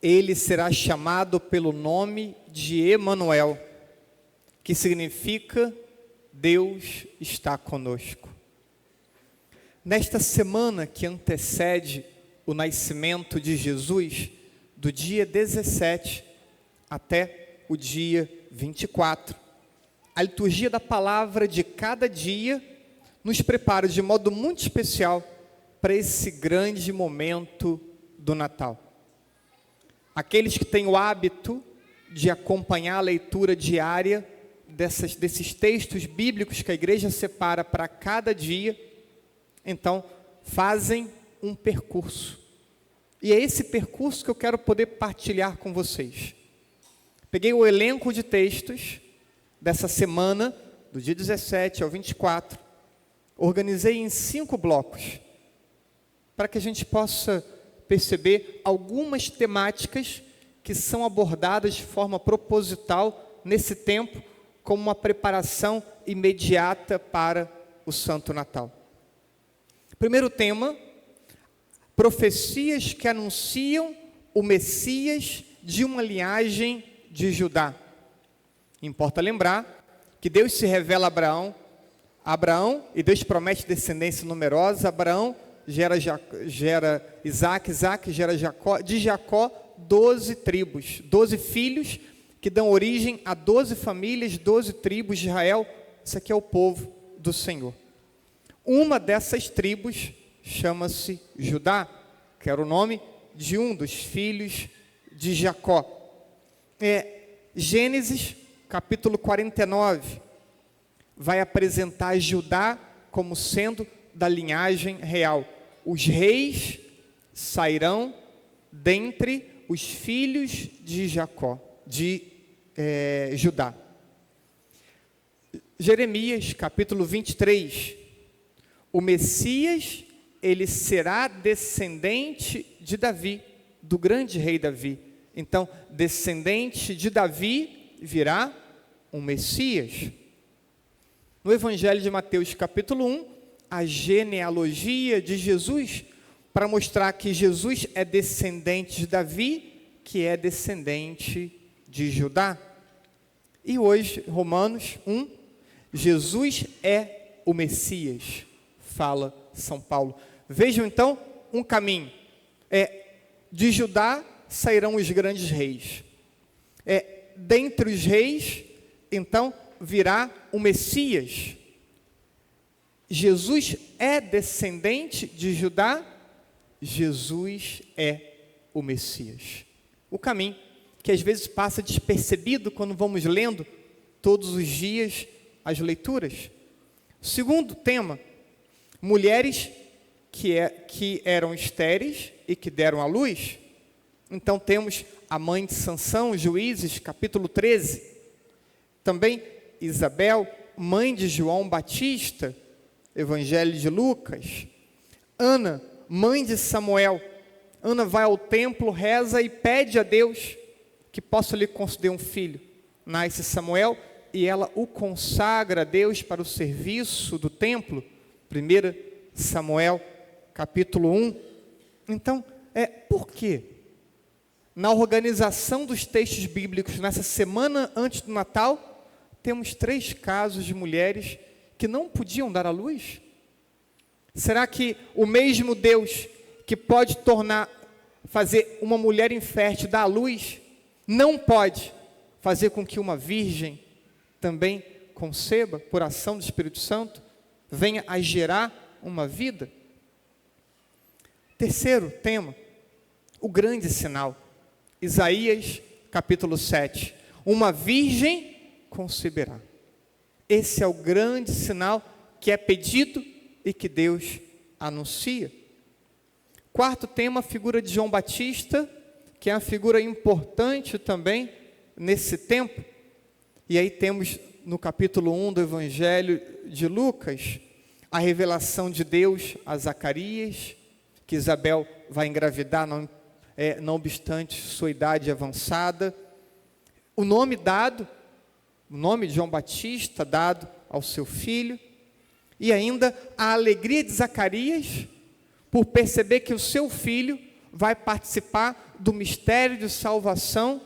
ele será chamado pelo nome de Emanuel, que significa Deus está conosco. Nesta semana que antecede o nascimento de Jesus, do dia 17 até o dia 24, a liturgia da palavra de cada dia nos prepara de modo muito especial para esse grande momento do Natal. Aqueles que têm o hábito de acompanhar a leitura diária desses textos bíblicos que a igreja separa para cada dia, então fazem um percurso. E é esse percurso que eu quero poder partilhar com vocês. Peguei o elenco de textos dessa semana, do dia 17 ao 24, organizei em 5 blocos, para que a gente possa perceber algumas temáticas que são abordadas de forma proposital nesse tempo, como uma preparação imediata para o Santo Natal. Primeiro tema: profecias que anunciam o Messias de uma linhagem de Judá. Importa lembrar que Deus se revela a Abraão, e Deus promete descendência numerosa. Abraão gera Isaac, Isaac gera Jacó, de Jacó 12 tribos, 12 filhos, que dão origem a 12 famílias, 12 tribos de Israel. Isso aqui é o povo do Senhor. Uma dessas tribos chama-se Judá, que era o nome de um dos filhos de Jacó. Gênesis, capítulo 49, vai apresentar Judá como sendo da linhagem real. Os reis sairão dentre os filhos de Jacó, Judá. Jeremias, capítulo 23, o Messias, ele será descendente de Davi, do grande rei Davi. Então, descendente de Davi virá um Messias. No Evangelho de Mateus, capítulo 1, a genealogia de Jesus, para mostrar que Jesus é descendente de Davi, que é descendente de Judá. E hoje, Romanos 1, Jesus é o Messias, fala São Paulo. Vejam então um caminho. De Judá sairão os grandes reis. Dentre os reis, então, virá o Messias. Jesus é descendente de Judá, Jesus é o Messias. O caminho que às vezes passa despercebido quando vamos lendo todos os dias as leituras. Segundo tema: mulheres que eram estéreis e que deram à luz. Então temos a mãe de Sansão, Juízes, capítulo 13. Também Isabel, mãe de João Batista, Evangelho de Lucas. Ana, mãe de Samuel. Ana vai ao templo, reza e pede a Deus que possa lhe conceder um filho. Nasce Samuel e ela o consagra a Deus para o serviço do templo. 1 Samuel, capítulo 1. Então, por quê? Na organização dos textos bíblicos, nessa semana antes do Natal, temos 3 casos de mulheres que não podiam dar à luz? Será que o mesmo Deus que pode fazer uma mulher infértil dar à luz, não pode fazer com que uma virgem também conceba, por ação do Espírito Santo, venha a gerar uma vida? Terceiro tema: o grande sinal. Isaías, capítulo 7. Uma virgem conceberá. Esse é o grande sinal que é pedido e que Deus anuncia. Quarto tema, a figura de João Batista, que é uma figura importante também nesse tempo. E aí temos no capítulo 1 do Evangelho de Lucas, a revelação de Deus a Zacarias, que Isabel vai engravidar, não obstante sua idade avançada. O nome de João Batista dado ao seu filho. E ainda a alegria de Zacarias por perceber que o seu filho vai participar do mistério de salvação,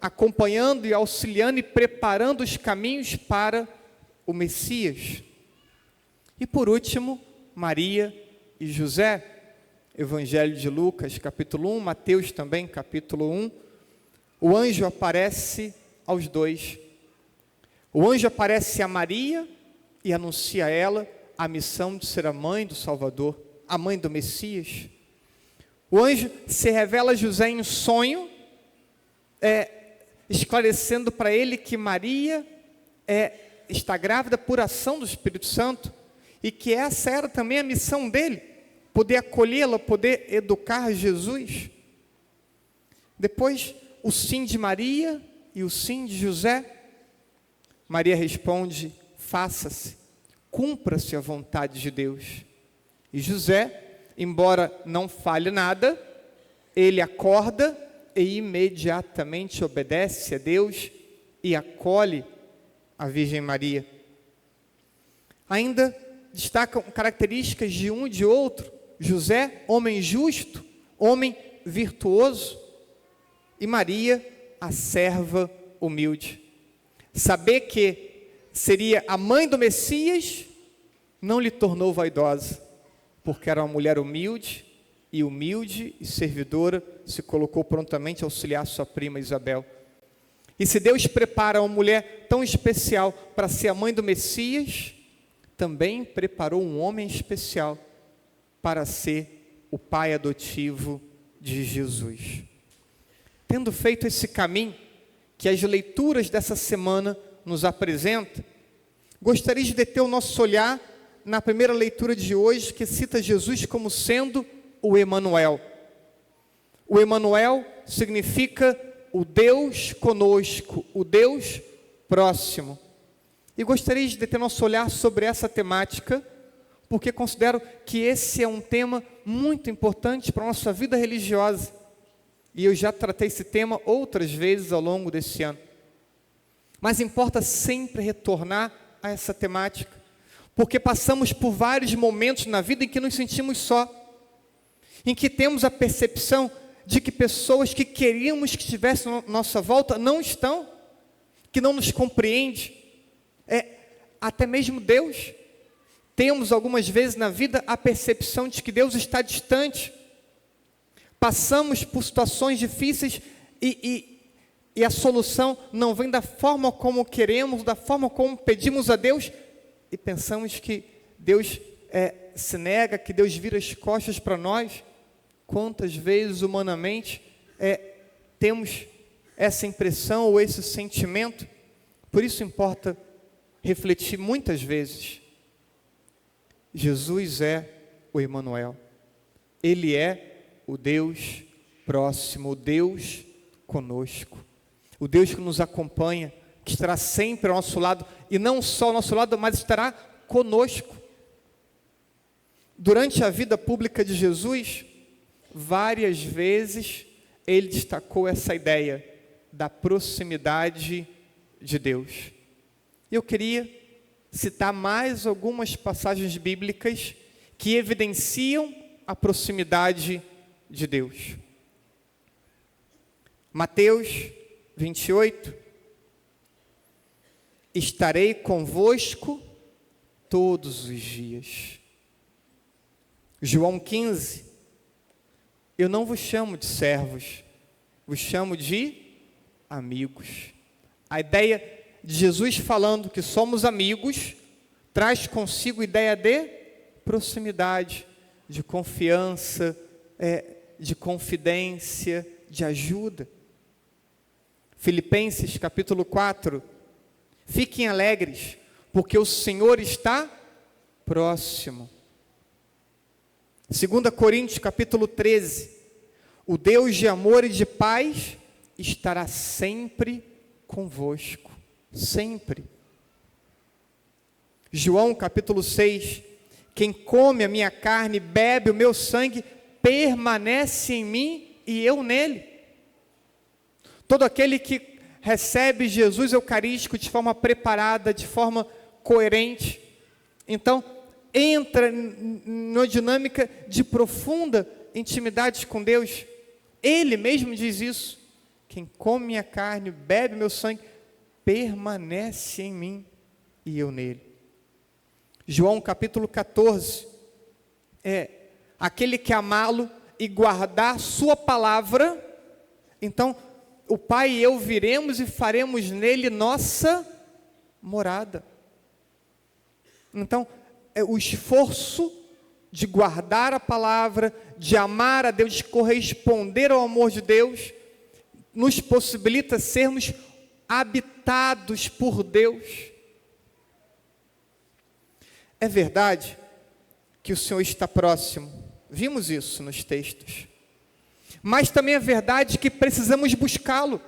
acompanhando e auxiliando e preparando os caminhos para o Messias. E por último, Maria e José, Evangelho de Lucas, capítulo 1, Mateus também, capítulo 1, o anjo aparece aos dois. O anjo aparece a Maria e anuncia a ela a missão de ser a mãe do Salvador, a mãe do Messias. O anjo se revela a José em um sonho, esclarecendo para ele que Maria está grávida por ação do Espírito Santo, e que essa era também a missão dele, poder acolhê-la, poder educar Jesus. Depois, o sim de Maria e o sim de José. Maria responde: faça-se, cumpra-se a vontade de Deus. E José, embora não fale nada, ele acorda e imediatamente obedece a Deus e acolhe a Virgem Maria. Ainda destacam características de um e de outro. José, homem justo, homem virtuoso, e Maria, a serva humilde. Saber que seria a mãe do Messias não lhe tornou vaidosa, porque era uma mulher humilde e servidora, se colocou prontamente a auxiliar sua prima Isabel. E se Deus prepara uma mulher tão especial para ser a mãe do Messias, também preparou um homem especial para ser o pai adotivo de Jesus. Tendo feito esse caminho que as leituras dessa semana nos apresentam, gostaria de deter o nosso olhar na primeira leitura de hoje, que cita Jesus como sendo o Emanuel. O Emanuel significa o Deus conosco, o Deus próximo. E gostaria de deter nosso olhar sobre essa temática, porque considero que esse é um tema muito importante para a nossa vida religiosa. E eu já tratei esse tema outras vezes ao longo desse ano. Mas importa sempre retornar a essa temática, porque passamos por vários momentos na vida em que nos sentimos só, em que temos a percepção de que pessoas que queríamos que estivessem à nossa volta não estão, que não nos compreende, até mesmo Deus. Temos algumas vezes na vida a percepção de que Deus está distante. Passamos por situações difíceis e a solução não vem da forma como queremos, da forma como pedimos a Deus, e pensamos que Deus se nega, que Deus vira as costas para nós. Quantas vezes humanamente temos essa impressão ou esse sentimento? Por isso importa refletir muitas vezes. Jesus é o Emanuel. Ele é o Deus próximo, o Deus conosco. O Deus que nos acompanha, que estará sempre ao nosso lado, e não só ao nosso lado, mas estará conosco. Durante a vida pública de Jesus, várias vezes ele destacou essa ideia da proximidade de Deus. Eu queria citar mais algumas passagens bíblicas que evidenciam a proximidade de Deus. Mateus 28, estarei convosco todos os dias. João 15, eu não vos chamo de servos, vos chamo de amigos. A ideia de Jesus falando que somos amigos traz consigo ideia de proximidade, de confiança, de confidência, de ajuda. Filipenses capítulo 4, fiquem alegres, porque o Senhor está próximo. 2 Coríntios capítulo 13, o Deus de amor e de paz estará sempre convosco, sempre. João capítulo 6, quem come a minha carne, bebe o meu sangue, permanece em mim e eu nele. Todo aquele que recebe Jesus eucarístico de forma preparada, de forma coerente, então entra numa dinâmica de profunda intimidade com Deus, Ele mesmo diz isso: quem come minha carne, bebe meu sangue, permanece em mim e eu nele. João capítulo 14, aquele que amá-lo e guardar sua palavra, então o Pai e eu viremos e faremos nele nossa morada. Então, o esforço de guardar a palavra, de amar a Deus, de corresponder ao amor de Deus, nos possibilita sermos habitados por Deus. É verdade que o Senhor está próximo, vimos isso nos textos, mas também é verdade que precisamos buscá-lo,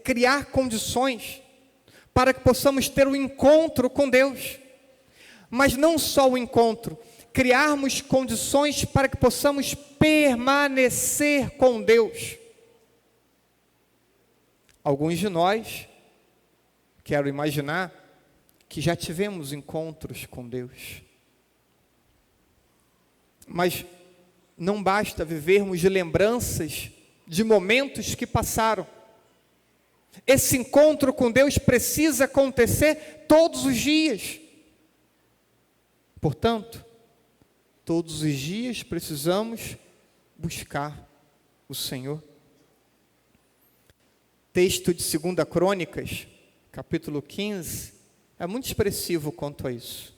criar condições para que possamos ter um encontro com Deus, mas não só o encontro, criarmos condições para que possamos permanecer com Deus. Alguns de nós, quero imaginar, que já tivemos encontros com Deus, mas não basta vivermos de lembranças de momentos que passaram. Esse encontro com Deus precisa acontecer todos os dias. Portanto, todos os dias precisamos buscar o Senhor. Texto de 2 Crônicas, capítulo 15, é muito expressivo quanto a isso.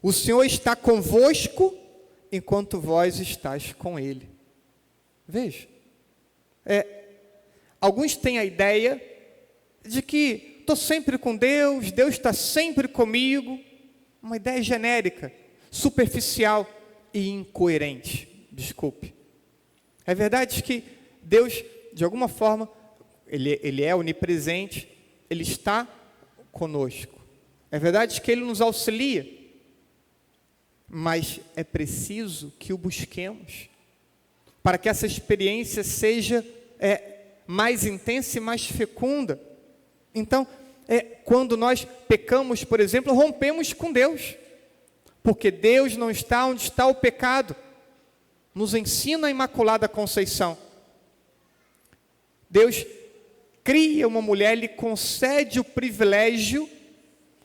O Senhor está convosco enquanto vós estáis com Ele. Veja, alguns têm a ideia de que estou sempre com Deus, Deus está sempre comigo. Uma ideia genérica, superficial e incoerente. Desculpe. É verdade que Deus, de alguma forma, Ele é onipresente, Ele está conosco. É verdade que Ele nos auxilia, mas é preciso que o busquemos, para que essa experiência seja mais intensa e mais fecunda. Então, quando nós pecamos, por exemplo, rompemos com Deus, porque Deus não está onde está o pecado. Nos ensina a Imaculada Conceição. Deus cria uma mulher, lhe concede o privilégio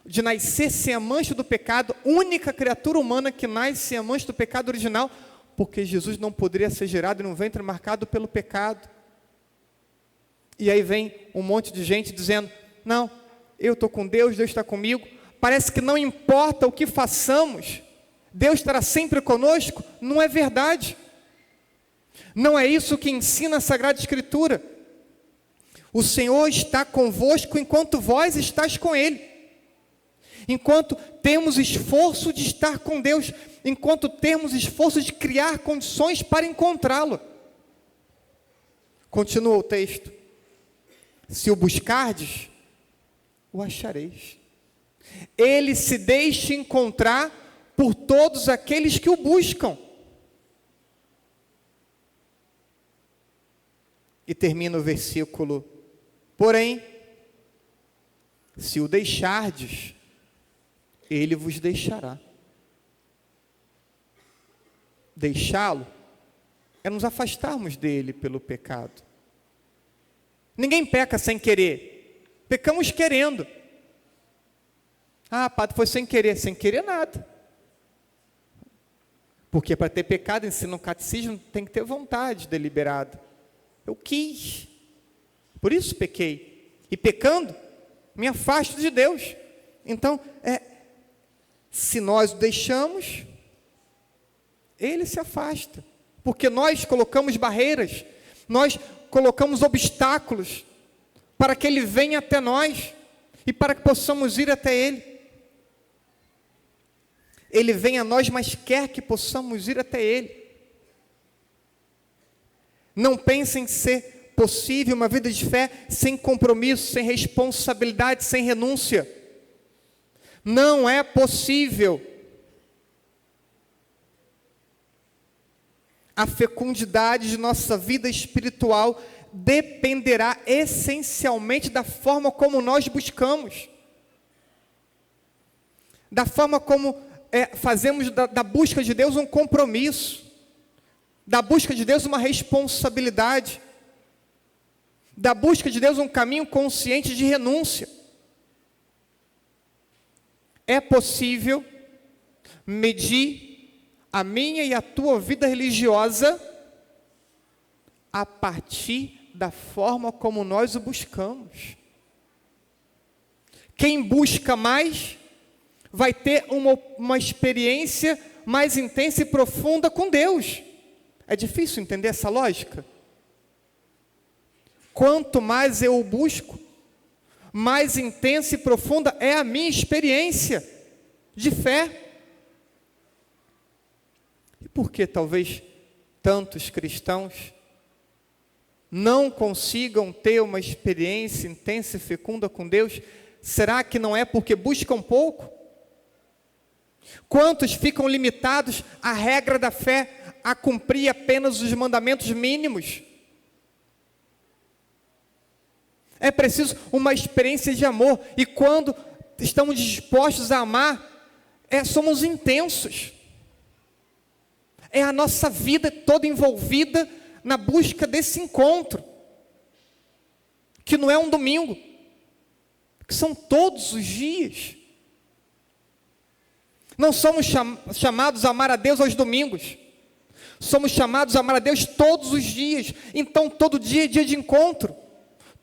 de nascer sem a mancha do pecado, única criatura humana que nasce sem a mancha do pecado original, porque Jesus não poderia ser gerado em um ventre marcado pelo pecado. E aí vem um monte de gente dizendo: não, eu estou com Deus, Deus está comigo. Parece que não importa o que façamos, Deus estará sempre conosco. Não é verdade. Não é isso que ensina a Sagrada Escritura. O Senhor está convosco enquanto vós estáis com Ele. Enquanto temos esforço de estar com Deus, enquanto temos esforço de criar condições para encontrá-lo. Continua o texto. Se o buscardes, o achareis. Ele se deixa encontrar por todos aqueles que o buscam. E termina o versículo: porém, se o deixardes, ele vos deixará. Deixá-lo é nos afastarmos dele pelo pecado. Ninguém peca sem querer, pecamos querendo. Ah, padre, foi sem querer nada. Porque para ter pecado, ensina no catecismo, tem que ter vontade deliberada. Eu quis, por isso pequei. E pecando, me afasto de Deus. Então, se nós o deixamos, ele se afasta. Porque nós colocamos barreiras, nós colocamos obstáculos para que ele venha até nós e para que possamos ir até ele. Ele vem a nós, mas quer que possamos ir até ele. Não pensem ser possível uma vida de fé sem compromisso, sem responsabilidade, sem renúncia. Não é possível. A fecundidade de nossa vida espiritual dependerá essencialmente da forma como nós buscamos, da forma como fazemos da busca de Deus um compromisso, da busca de Deus uma responsabilidade, da busca de Deus um caminho consciente de renúncia. É possível medir a minha e a tua vida religiosa a partir da forma como nós o buscamos. Quem busca mais vai ter uma experiência mais intensa e profunda com Deus. É difícil entender essa lógica? Quanto mais eu o busco, mais intensa e profunda é a minha experiência de fé. E por que talvez tantos cristãos não consigam ter uma experiência intensa e fecunda com Deus? Será que não é porque buscam pouco? Quantos ficam limitados à regra da fé, a cumprir apenas os mandamentos mínimos? É preciso uma experiência de amor, e quando estamos dispostos a amar, somos intensos. É a nossa vida toda envolvida na busca desse encontro, que não é um domingo, que são todos os dias. Não somos chamados a amar a Deus aos domingos, somos chamados a amar a Deus todos os dias. Então todo dia é dia de encontro,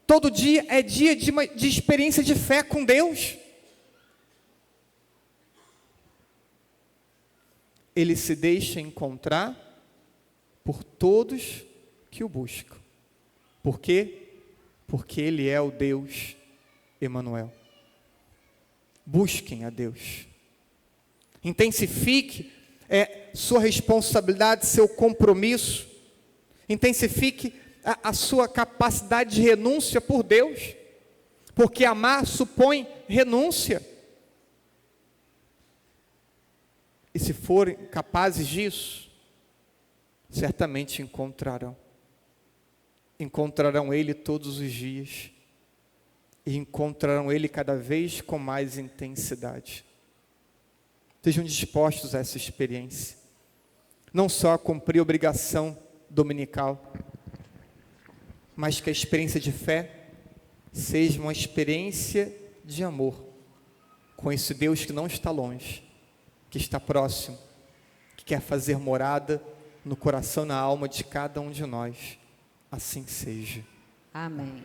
todo dia é dia de experiência de fé com Deus. Ele se deixa encontrar por todos que o buscam. Por quê? Porque Ele é o Deus Emanuel. Busquem a Deus. Intensifique sua responsabilidade, seu compromisso. Intensifique a sua capacidade de renúncia por Deus. Porque amar supõe renúncia. E se forem capazes disso, certamente encontrarão Ele todos os dias, e encontrarão Ele cada vez com mais intensidade. Estejam dispostos a essa experiência, não só a cumprir a obrigação dominical, mas que a experiência de fé seja uma experiência de amor com esse Deus que não está longe, que está próximo, que quer fazer morada no coração, na alma de cada um de nós. Assim seja. Amém.